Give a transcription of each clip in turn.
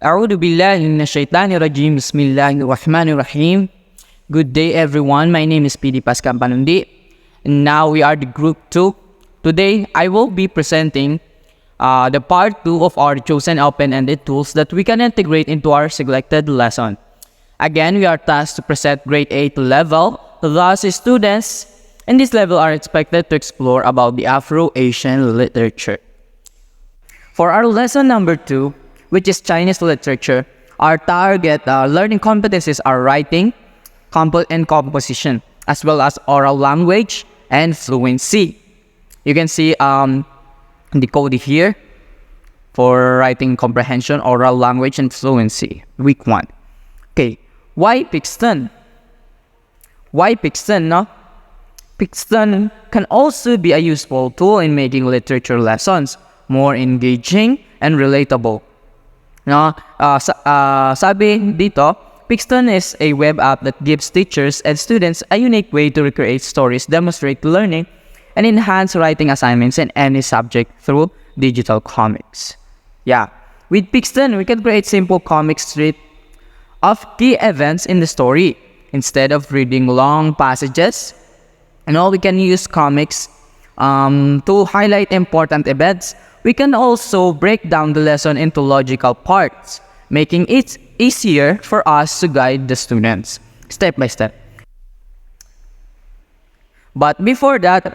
A'udhu billahi minash shaitani rajim. Bismillahirrahmanirrahim. Good day everyone. My name is PD Pascal Panundi. And now we are the group 2. Today I will be presenting the part 2 of our chosen open-ended tools that we can integrate into our selected lesson. Again, we are tasked to present grade 8 level. Thus, students in this level are expected to explore about the Afro-Asian literature. For our lesson number 2, which is Chinese literature, our target learning competencies are writing, and composition, as well as oral language and fluency. You can see the code here for writing comprehension, oral language, and fluency. Week 1. Okay, why Pixton? Why Pixton, no? Pixton can also be a useful tool in making literature lessons more engaging and relatable. No, sabi dito, Pixton is a web app that gives teachers and students a unique way to recreate stories, demonstrate learning, and enhance writing assignments in any subject through digital comics. Yeah, with Pixton, we can create simple comic strip of key events in the story. Instead of reading long passages, we can use comics to highlight important events. We can also break down the lesson into logical parts, making it easier for us to guide the students step by step. But before that,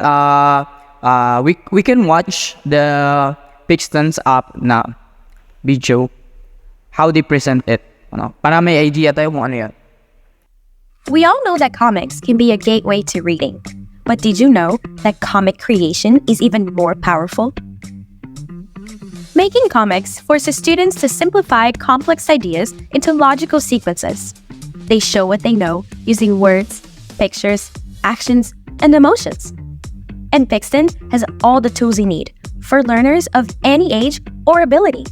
we can watch the Pixton's app na video, how they present it. Para may idea tayo kung ano yan. We all know that comics can be a gateway to reading. But did you know that comic creation is even more powerful? Making comics forces students to simplify complex ideas into logical sequences. They show what they know using words, pictures, actions, and emotions. And Pixton has all the tools you need for learners of any age or ability.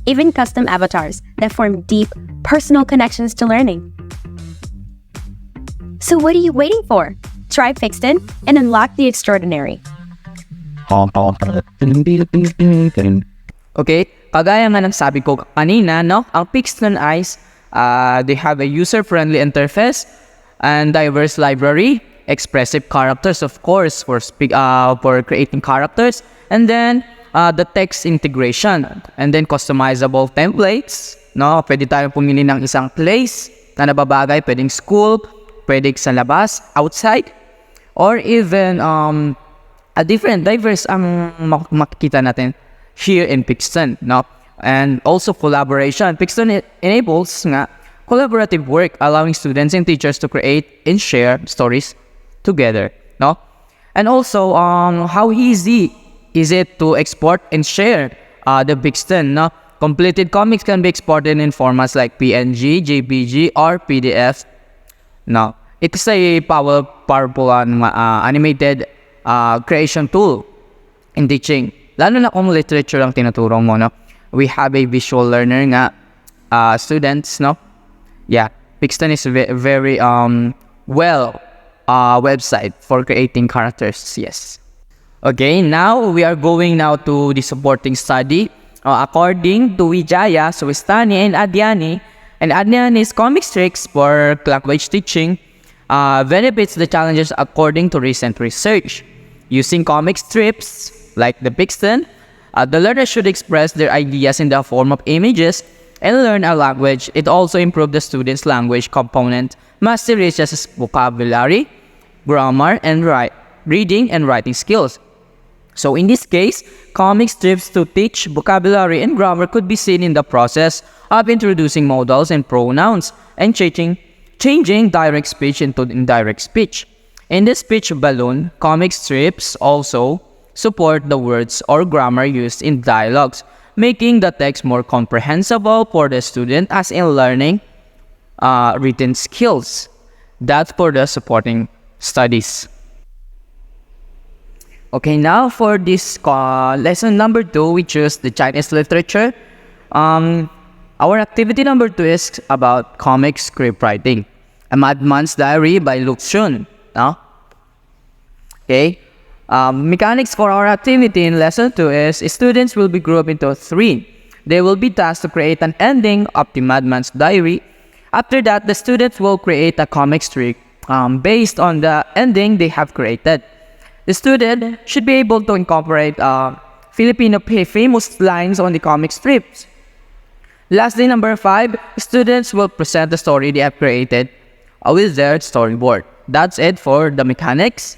Even custom avatars that form deep, personal connections to learning. So what are you waiting for? Try Pixton and unlock the extraordinary. Okay, kagaya nga ng sabi ko kanina, no? Ang Pixton eyes, they have a user-friendly interface and diverse library, expressive characters, of course, for creating characters, and then the text integration, and then customizable templates, no? Pwede tayong pumili ng isang place na nababagay, pwedeng school, pwedeng sa labas, outside, or even diverse ang makikita natin here in Pixton, no? And also collaboration. Pixton enables nga collaborative work, allowing students and teachers to create and share stories together, no? And also, how easy is it to export and share the Pixton, no? Completed comics can be exported in formats like PNG, JPG, or PDF. No, it's a powerful animated creation tool in teaching. Lalo na kung literature ang tinuturo mo, no? We have a visual learner nga students, no? Yeah, Pixton is very website for creating characters. Yes. Okay, now we are going to the supporting study. According to Wijaya, Suwistani, and Adniani's comic strips for language teaching benefits the challenges according to recent research. Using comic strips like the Pixton, the learner should express their ideas in the form of images and learn a language. It also improves the student's language component mastery, such as vocabulary, grammar, and reading and writing skills. So in this case, comic strips to teach vocabulary and grammar could be seen in the process of introducing modals and pronouns and changing direct speech into indirect speech. In the speech balloon, comic strips also support the words or grammar used in dialogues, making the text more comprehensible for the student as in learning written skills. That's for the supporting studies. Okay, now for this lesson number 2, we choose the Chinese literature. Our activity number 2 is about comic script writing. A Madman's Diary by Luke Shun. No? Okay. Mechanics for our activity in lesson 2 is students will be grouped into 3. they will be tasked to create an ending of the Madman's Diary. After that, the students will create a comic strip based on the ending they have created. The student should be able to incorporate Filipino famous lines on the comic strips. Lastly, number 5, students will present the story they have created with their storyboard. That's it for the mechanics.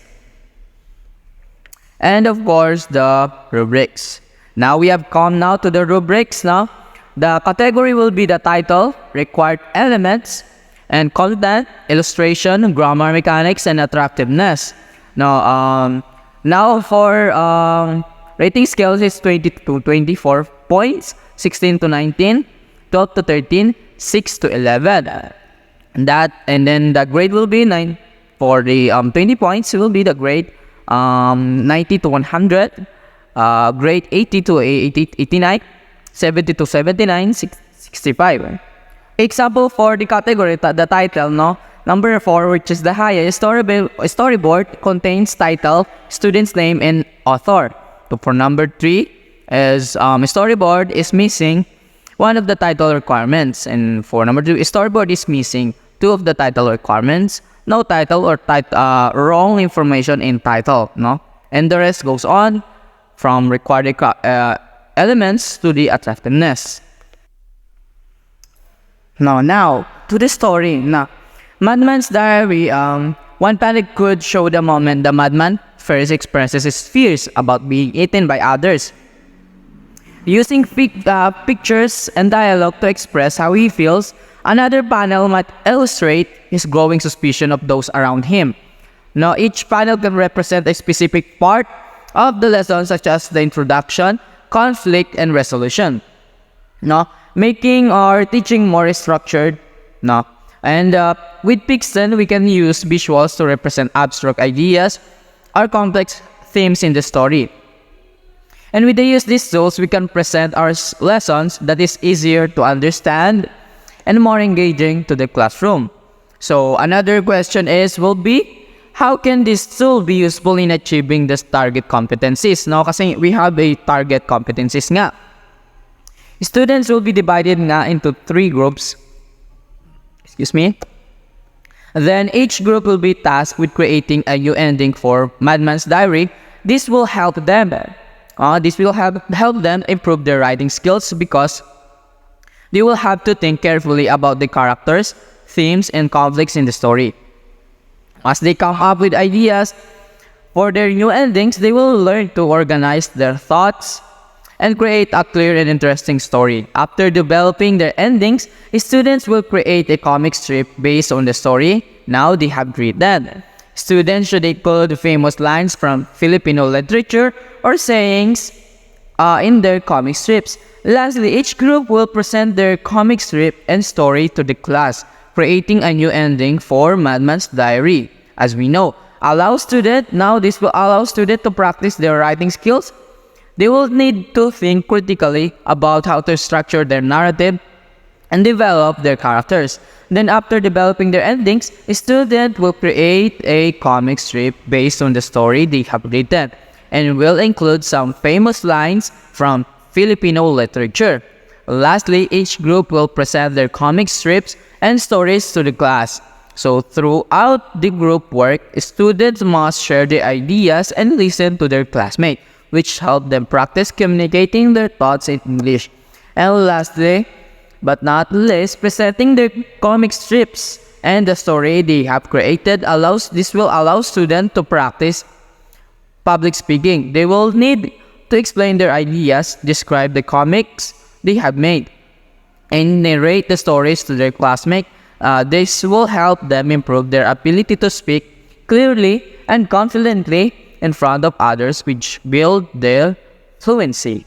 And of course, the rubrics. Now we have come now to the rubrics. Now, the category will be the title, required elements, and content, illustration, grammar mechanics, and attractiveness. Now for rating scales is 20 to 24 points, 16 to 19, 12 to 13, 6 to 11. And then the grade will be 9. For the 20 points, it will be the grade 90 to 100, grade 80 to 89, 70 to 79, 65. Example for the category, the title, no? Number 4, which is the highest, storyboard contains title, student's name, and author. So for number 3 is storyboard is missing one of the title requirements. And for number 2, storyboard is missing 2 of the title requirements. No title or wrong information in title, no? And the rest goes on from required elements to the attractiveness. Now to the story. Now, Madman's Diary. One panel could show the moment the madman first expresses his fears about being eaten by others, using pictures and dialogue to express how he feels. Another panel might illustrate his growing suspicion of those around him. Now, each panel can represent a specific part of the lesson, such as the introduction, conflict, and resolution. No, making our teaching more structured. No, and with Pixton, we can use visuals to represent abstract ideas or complex themes in the story. And with the use these tools, we can present our lessons that is easier to understand and more engaging to the classroom. So another question will be, how can this tool be useful in achieving this target competencies? No, kasi we have a target competencies nga. Students will be divided nga into 3 groups. Excuse me. Then each group will be tasked with creating a new ending for Madman's Diary. This will help them. Help them improve their writing skills because they will have to think carefully about the characters, themes, and conflicts in the story. As they come up with ideas for their new endings, they will learn to organize their thoughts and create a clear and interesting story. After developing their endings, students will create a comic strip based on the story now they have written. Students should include famous lines from Filipino literature or sayings in their comic strips. Lastly, each group will present their comic strip and story to the class, creating a new ending for Madman's Diary. As we know, this will allow students to practice their writing skills. They will need to think critically about how to structure their narrative and develop their characters. Then after developing their endings, a student will create a comic strip based on the story they have written and will include some famous lines from Filipino literature. Lastly, each group will present their comic strips and stories to the class. So throughout the group work, students must share their ideas and listen to their classmates, which help them practice communicating their thoughts in English. And lastly, but not least, presenting their comic strips and the story they have created will allow students to practice public speaking. They will need to explain their ideas, describe the comics they have made, and narrate the stories to their classmates. This will help them improve their ability to speak clearly and confidently in front of others, which build their fluency.